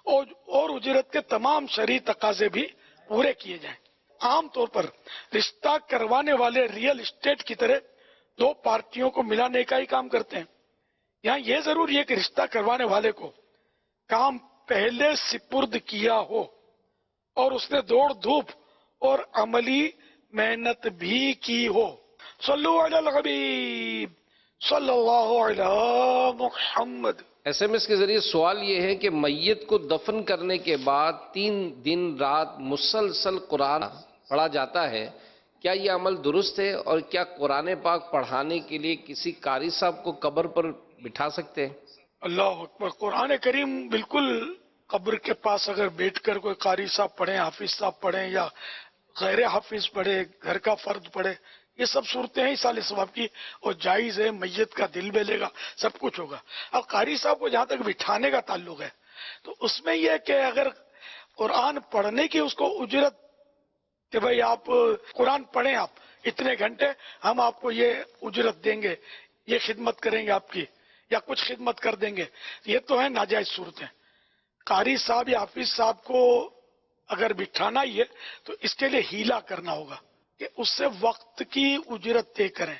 [SPEAKER 2] اور اجرت کے تمام شرعی تقاضے بھی پورے کیے جائیں. عام طور پر رشتہ کروانے والے ریئل اسٹیٹ کی طرح دو پارٹیوں کو ملانے کا ہی کام کرتے ہیں. یہاں یہ ضروری ہے کہ رشتہ کروانے والے کو کام پہلے سپرد کیا ہو اور اس نے دوڑ دھوپ اور عملی محنت بھی کی ہو. صلو علی الحبیب صلی اللہ علی محمد.
[SPEAKER 6] ایس ایم ایس کے ذریعے سوال یہ ہے کہ میت کو دفن کرنے کے بعد 3 دن رات مسلسل قرآن پڑھا جاتا ہے, کیا یہ عمل درست ہے, اور کیا قرآن پاک پڑھانے کے لیے کسی قاری صاحب کو قبر پر بٹھا سکتے ہیں؟
[SPEAKER 2] اللہ اکبر. قرآن کریم بالکل قبر کے پاس اگر بیٹھ کر کوئی قاری صاحب پڑھیں, حافظ صاحب پڑھیں یا غیر حافظ پڑھے, گھر کا فرد پڑھے, یہ سب صورتیں ہیں اصال ثواب کی اور جائز ہے. میت کا دل بہلے گا, سب کچھ ہوگا. اب قاری صاحب کو جہاں تک بٹھانے کا تعلق ہے تو اس میں یہ کہ اگر قرآن پڑھنے کی اس کو اجرت کہ بھئی آپ قرآن پڑھیں, آپ اتنے گھنٹے ہم آپ کو یہ اجرت دیں گے, یہ خدمت کریں گے آپ کی, یا کچھ خدمت کر دیں گے, یہ تو ہے ناجائز صورتیں. قاری صاحب یا حافظ صاحب کو اگر بٹھانا ہی ہے تو اس کے لیے ہیلا کرنا ہوگا کہ اس سے وقت کی اجرت طے کریں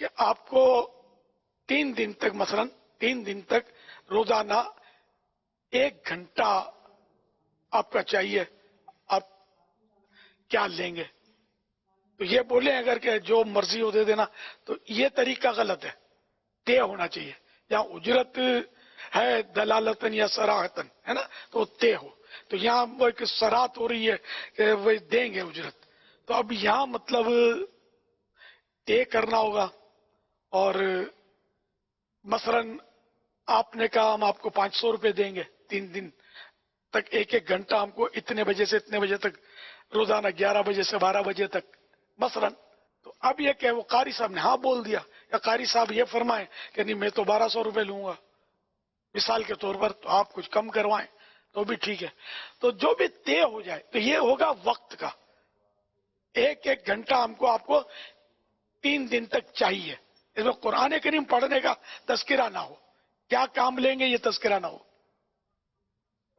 [SPEAKER 2] کہ آپ کو 3 دن تک, مثلا 3 دن تک روزانہ 1 گھنٹہ آپ کا چاہیے, آپ کیا لیں گے؟ تو یہ بولیں اگر کہ جو مرضی ہو دے دینا, تو یہ طریقہ غلط ہے. طے ہونا چاہیے. جہاں اجرت ہے دلالتن یا صراحتن ہے نا, تو طے ہو. تو یہاں وہ ایک صراحت ہو رہی ہے کہ وہ دیں گے اجرت, تو اب یہاں مطلب طے کرنا ہوگا. اور مثلا آپ نے کہا ہم آپ کو 500 روپے دیں گے 3 دن تک, 1 گھنٹہ ہم کو اتنے بجے سے اتنے بجے تک, روزانہ 11 بجے سے 12 بجے تک مثلا. تو اب یہ کہ وہ قاری صاحب نے ہاں بول دیا, یا قاری صاحب یہ فرمائیں کہ نہیں میں تو 1200 روپے لوں گا مثال کے طور پر, تو آپ کچھ کم کروائیں تو بھی ٹھیک ہے. تو جو بھی طے ہو جائے تو یہ ہوگا وقت کا, 1 گھنٹہ ہم کو آپ کو 3 دن تک چاہیے. اس میں قرآن کریم پڑھنے کا تذکرہ نہ ہو, کیا کام لیں گے یہ تذکرہ نہ ہو.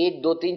[SPEAKER 13] 1 2 3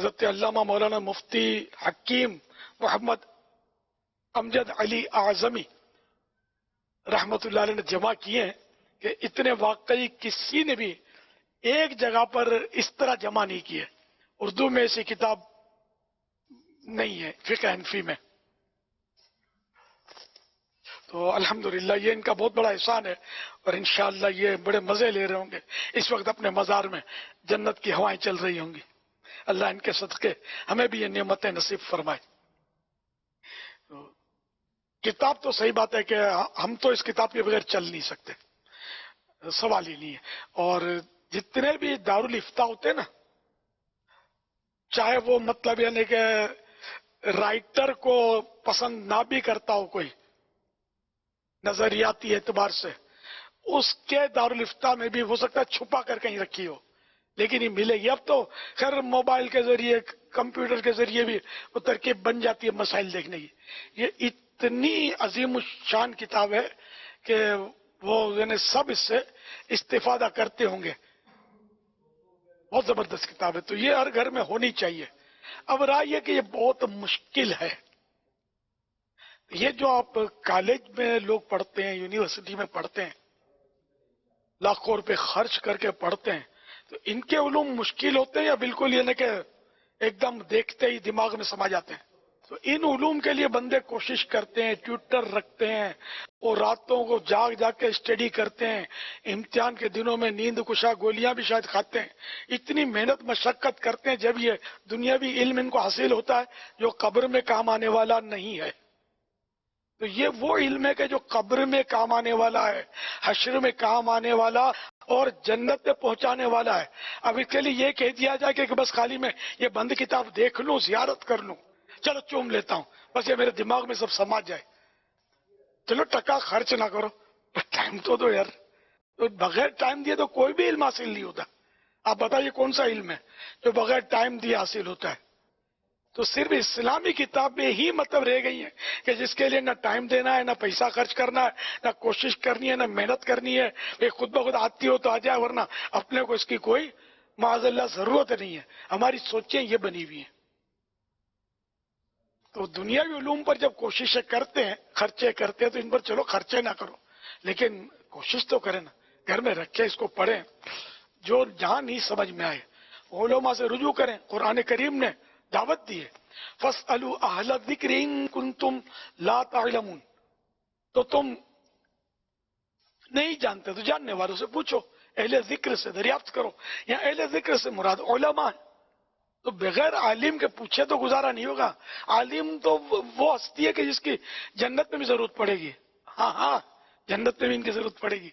[SPEAKER 2] حضرت علامہ مولانا مفتی حکیم محمد امجد علی اعظمی رحمت اللہ علیہ نے جمع کیے ہیں کہ اتنے واقعی کسی نے بھی ایک جگہ پر اس طرح جمع نہیں کیے. اردو میں ایسی کتاب نہیں ہے فقہ حنفی میں. تو الحمدللہ یہ ان کا بہت بڑا احسان ہے، اور انشاءاللہ یہ بڑے مزے لے رہے ہوں گے اس وقت اپنے مزار میں. جنت کی ہوائیں چل رہی ہوں گی. اللہ ان کے صدقے ہمیں بھی یہ نعمتیں نصیب فرمائے. کتاب تو صحیح بات ہے کہ ہم تو اس کتاب کے بغیر چل نہیں سکتے، سوال ہی نہیں ہے. اور جتنے بھی دارالفتاء ہوتے ہیں نا، چاہے وہ مطلب یعنی کہ رائٹر کو پسند نہ بھی کرتا ہو کوئی نظریاتی اعتبار سے، اس کے دارالفتاء میں بھی ہو سکتا ہے چھپا کر کہیں رکھی ہو، لیکن یہ ملے گی. اب تو خیر موبائل کے ذریعے کمپیوٹر کے ذریعے بھی وہ ترکیب بن جاتی ہے مسائل دیکھنے کی. یہ اتنی عظیم الشان کتاب ہے کہ وہ یعنی سب اس سے استفادہ کرتے ہوں گے. بہت زبردست کتاب ہے، تو یہ ہر گھر میں ہونی چاہیے. اب رائے یہ کہ یہ بہت مشکل ہے. یہ جو آپ کالج میں لوگ پڑھتے ہیں، یونیورسٹی میں پڑھتے ہیں، لاکھوں روپے خرچ کر کے پڑھتے ہیں، تو ان کے علوم مشکل ہوتے ہیں یا بالکل یہ نہیں کہ ایک دم دیکھتے ہی دماغ میں سما جاتے ہیں؟ تو ان علوم کے لیے بندے کوشش کرتے ہیں، ٹیوٹر رکھتے ہیں، اور راتوں کو جاگ جاگ کے اسٹڈی کرتے ہیں، امتحان کے دنوں میں نیند کشا گولیاں بھی شاید کھاتے ہیں، اتنی محنت مشقت کرتے ہیں. جب یہ دنیاوی علم ان کو حاصل ہوتا ہے جو قبر میں کام آنے والا نہیں ہے. تو یہ وہ علم ہے کہ جو قبر میں کام آنے والا ہے، حشر میں کام آنے والا اور جنت میں پہنچانے والا ہے. اب اس کے لیے یہ کہہ دیا جائے کہ بس خالی میں یہ بند کتاب دیکھ لوں، زیارت کر لوں، چلو چوم لیتا ہوں، بس یہ میرے دماغ میں سب سما جائے. چلو ٹکا خرچ نہ کرو، ٹائم تو دو یار. تو بغیر ٹائم دیے تو کوئی بھی علم حاصل نہیں ہوتا. آپ بتائیے کون سا علم ہے جو بغیر ٹائم دیے حاصل ہوتا ہے؟ تو صرف اسلامی کتابیں ہی مطلب رہ گئی ہیں کہ جس کے لیے نہ ٹائم دینا ہے، نہ پیسہ خرچ کرنا ہے، نہ کوشش کرنی ہے، نہ محنت کرنی ہے. یہ خود بخود آتی ہو تو آ جائے، ورنہ اپنے کو اس کی کوئی معاذ اللہ ضرورت نہیں ہے. ہماری سوچیں یہ بنی ہوئی ہیں. تو دنیاوی علوم پر جب کوششیں کرتے ہیں، خرچے کرتے ہیں، تو ان پر چلو خرچے نہ کرو، لیکن کوشش تو کریں نا، گھر میں رکھے اس کو پڑھیں. جو جہاں نہیں سمجھ میں آئے علماء سے رجوع کریں. قرآن کریم نے دعوت دی ہے، فَاسْأَلُوا أَهْلَ الذِّكْرِ إِن كُنتُمْ لَا تَعْلَمُونَ. تو تم نہیں جانتے تو جاننے والوں سے پوچھو، اہل ذکر سے دریافت کرو. یہاں اہل ذکر سے مراد علماء ہے. تو بغیر عالم کے پوچھے تو گزارا نہیں ہوگا. عالم تو وہ ہستی ہے کہ جس کی جنت میں بھی ضرورت پڑے گی. ہاں ہاں، جنت میں بھی ان کی ضرورت پڑے گی.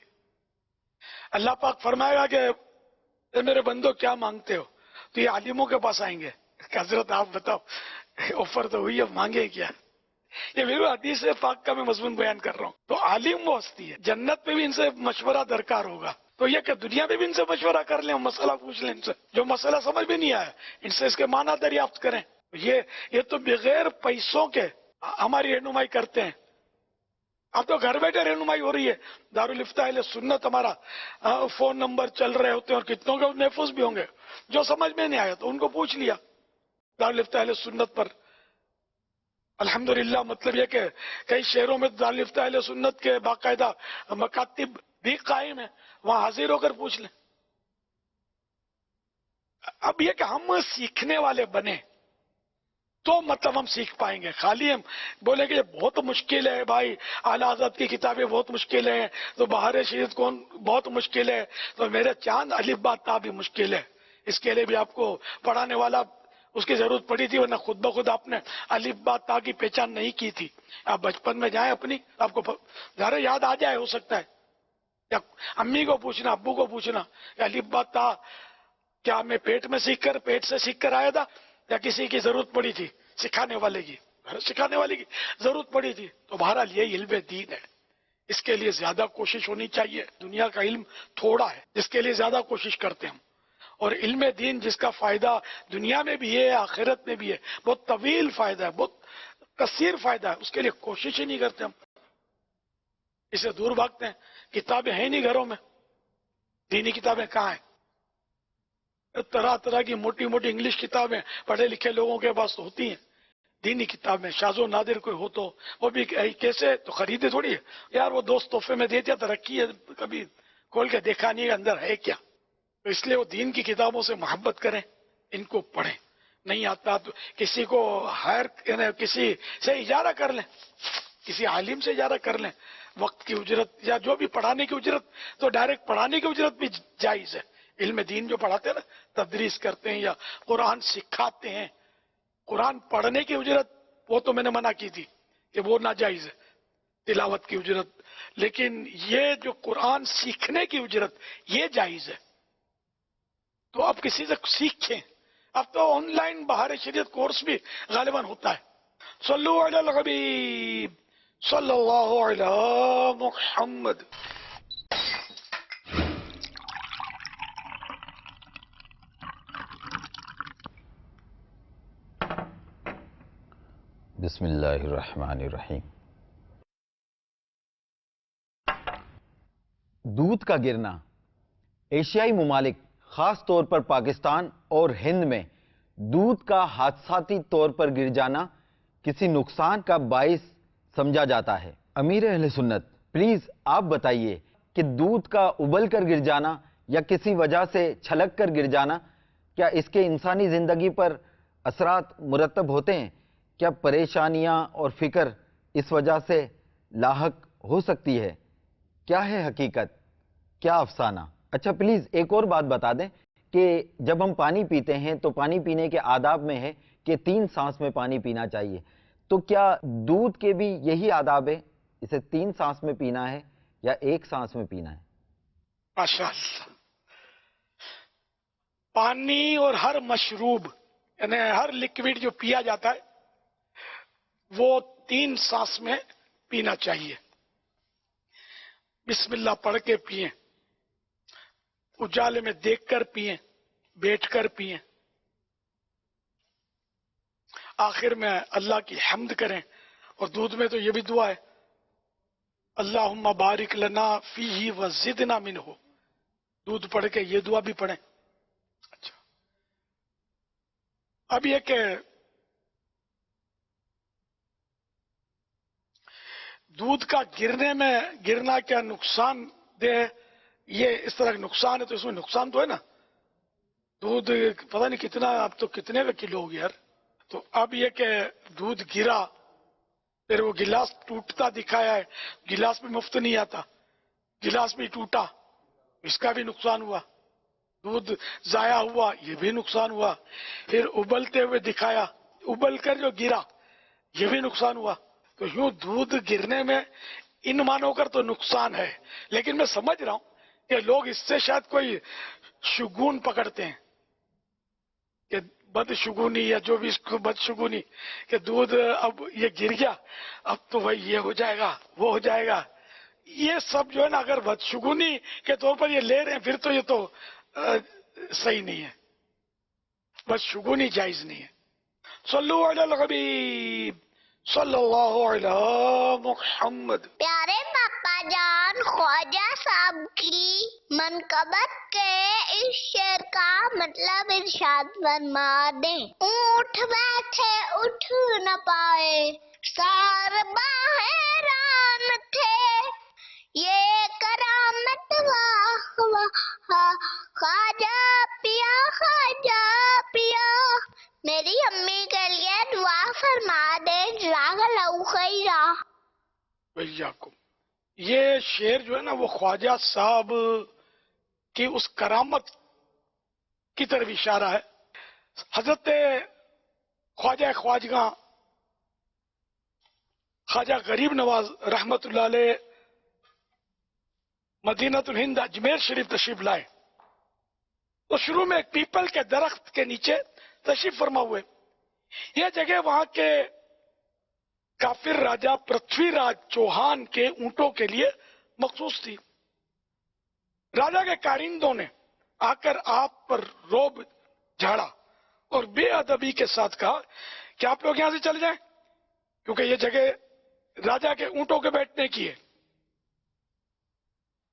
[SPEAKER 2] اللہ پاک فرمائے گا کہ اے میرے بندو کیا مانگتے ہو، تو یہ عالموں کے پاس آئیں گے کہ حضرت آپ بتاؤ آفر تو ہوئی، اب مانگے کیا. یہ میرے حدیث پاک کا میں مضمون بیان کر رہا ہوں. تو عالم وہ ہستی ہے، جنت میں بھی ان سے مشورہ درکار ہوگا. تو یہ کہ دنیا میں بھی ان سے مشورہ کر لیں، مسئلہ پوچھ لیں ان سے، جو مسئلہ سمجھ میں نہیں آیا ان سے اس کے معنی دریافت کریں. یہ تو بغیر پیسوں کے ہماری رہنمائی کرتے ہیں. اب تو گھر بیٹھے رہنمائی ہو رہی ہے. دارالفتاء اہل سنت ہمارا فون نمبر چل رہے ہوتے ہیں، اور کتنوں کے محفوظ بھی ہوں گے. جو سمجھ میں نہیں آیا تو ان کو پوچھ لیا دارالفتاء اہل سنت پر. الحمدللہ مطلب یہ کہ کئی شہروں میں دارالفتاء اہل سنت کے باقاعدہ مکاتب بھی قائم ہیں، وہاں حاضر ہو کر پوچھ لیں. اب یہ کہ ہم سیکھنے والے بنے تو مطلب ہم سیکھ پائیں گے. خالی ہم بولیں کہ یہ بہت مشکل ہے بھائی، اعلیٰ حضرت کی کتابیں بہت مشکل ہیں، تو بہار شریعت کون بہت مشکل ہے، تو میرے چاند الف با تا بھی مشکل ہے. اس کے لیے بھی آپ کو پڑھانے والا اس کی ضرورت پڑی تھی، ورنہ خود بخود آپ نے الف با تا کی پہچان نہیں کی تھی. آپ بچپن میں جائیں اپنی، آپ کو ذرا یاد آ جائے، ہو سکتا ہے. یا امی کو پوچھنا، ابو کو پوچھنا کہ الف با تا کیا میں پیٹ سے سیکھ کر آیا تھا، یا کسی کی ضرورت پڑی تھی سکھانے والے کی ضرورت پڑی تھی. تو بہرحال یہ علم دین ہے، اس کے لیے زیادہ کوشش ہونی چاہیے. دنیا کا علم تھوڑا ہے جس کے لیے زیادہ کوشش کرتے ہیں ہم، اور علم دین جس کا فائدہ دنیا میں بھی ہے آخرت میں بھی ہے، بہت طویل فائدہ ہے، بہت کثیر فائدہ ہے، اس کے لیے کوشش ہی نہیں کرتے ہم، اسے دور بھاگتے ہیں. کتابیں ہیں نہیں گھروں میں، دینی کتابیں کہاں ہیں؟ طرح طرح کی موٹی موٹی انگلش کتابیں پڑھے لکھے لوگوں کے پاس تو ہوتی ہیں، دینی کتابیں شاذ و نادر کوئی ہو تو وہ بھی کیسے تو خریدے تھوڑی ہے یار، وہ دوست تحفے میں دے دیا تو رکھی ہے، کبھی کھول کے دیکھا نہیں اندر ہے کیا. تو اس لیے وہ دین کی کتابوں سے محبت کریں، ان کو پڑھیں. نہیں آتا تو کسی کو کسی سے اجارہ کر لیں، کسی عالم سے اجارہ کر لیں، وقت کی اجرت یا جو بھی پڑھانے کی اجرت، تو ڈائریکٹ پڑھانے کی اجرت بھی جائز ہے. علم دین جو پڑھاتے ہیں نا، تدریس کرتے ہیں یا قرآن سکھاتے ہیں، قرآن پڑھنے کی اجرت وہ تو میں نے منع کی تھی کہ وہ ناجائز ہے، تلاوت کی اجرت. لیکن یہ جو قرآن سیکھنے کی اجرت یہ جائز ہے. تو اب کسی سے سیکھیں. اب تو آن لائن بہار شریعت کورس بھی غالباً ہوتا ہے. صلو علی الحبیب صلی اللہ علی محمد.
[SPEAKER 14] بسم اللہ الرحمن الرحیم. دودھ کا گرنا. ایشیائی ممالک خاص طور پر پاکستان اور ہند میں دودھ کا حادثاتی طور پر گر جانا کسی نقصان کا باعث سمجھا جاتا ہے. امیر اہل سنت پلیز آپ بتائیے کہ دودھ کا ابل کر گر جانا یا کسی وجہ سے چھلک کر گر جانا، کیا اس کے انسانی زندگی پر اثرات مرتب ہوتے ہیں؟ کیا پریشانیاں اور فکر اس وجہ سے لاحق ہو سکتی ہے؟ کیا ہے حقیقت، کیا افسانہ؟ اچھا پلیز ایک اور بات بتا دیں کہ جب ہم پانی پیتے ہیں تو پانی پینے کے آداب میں ہے کہ 3 سانس میں پانی پینا چاہیے. تو کیا دودھ کے بھی یہی آداب ہے، اسے 3 سانس میں پینا ہے یا 1 سانس میں پینا ہے؟
[SPEAKER 2] ماشاءاللہ. پانی اور ہر مشروب یعنی ہر لکوڈ جو پیا جاتا ہے وہ 3 سانس میں پینا چاہیے. بسم اللہ پڑھ کے پئیں، اجالے میں دیکھ کر پئیں، بیٹھ کر پئیں، آخر میں اللہ کی حمد کریں. اور دودھ میں تو یہ بھی دعا ہے، اللہم بارک لنا فیہ وزدنا منہ. دودھ پڑھ کے یہ دعا بھی پڑھیں. اچھا اب یہ کہ دودھ کا گرنا کیا نقصان دہ، یہ اس طرح کا نقصان ہے تو اس میں نقصان تو ہے نا. دودھ پتہ نہیں کتنا، اب تو کتنے کا کلو ہو گیا یار. تو اب یہ کہ دودھ گرا، پھر وہ گلاس ٹوٹتا دکھایا ہے، گلاس بھی مفت نہیں آتا، گلاس بھی ٹوٹا، اس کا بھی نقصان ہوا. دودھ ضائع ہوا، یہ بھی نقصان ہوا. پھر ابلتے ہوئے دکھایا، ابل کر جو گرا یہ بھی نقصان ہوا. تو یوں دودھ گرنے میں ان مانوں کر تو نقصان ہے، لیکن میں سمجھ رہا ہوں کہ لوگ اس سے شاید کوئی شگون پکڑتے ہیں کہ بدشگونی یا جو بھی اس کو بدشگونی کہ دودھ اب یہ گر گیا اب تو بھائی یہ ہو جائے گا وہ ہو جائے گا. یہ سب جو ہے نا اگر بدشگونی کے طور پر یہ لے رہے ہیں پھر تو یہ تو صحیح نہیں ہے، بدشگونی جائز نہیں ہے. صلو علی الحبیب صلی اللہ علی محمد.
[SPEAKER 15] پیارے پاپا جان خواجہ صاحب کی منقبت کے اس شعر کا مطلب ارشاد فرما دیں. اونٹ بیٹھے اٹھ نہ پائے سار حیران تھے، یہ کرامت واہ واہ خواجہ پیا میری امی کے لیے دعا فرما دے. جزاک اللہ خیرا.
[SPEAKER 2] ویاکم. یہ شعر جو ہے نا وہ خواجہ صاحب کی اس کرامت کی طرف اشارہ ہے. حضرت خواجہ خواجگاں خواجہ غریب نواز رحمت اللہ علیہ مدینہ الہند اجمیر شریف تشریف لائے تو شروع میں ایک پیپل کے درخت کے نیچے تشریف فرما ہوئے. یہ جگہ وہاں کے کافر راجہ پرتھوی راج چوہان کے اونٹوں کے لیے مخصوص تھی. راجہ کے کارندوں نے آ کر آپ پر روب جھاڑا اور بے ادبی کے ساتھ کہا کہ آپ لوگ یہاں سے چل جائیں کیونکہ یہ جگہ راجہ کے اونٹوں کے بیٹھنے کی ہے.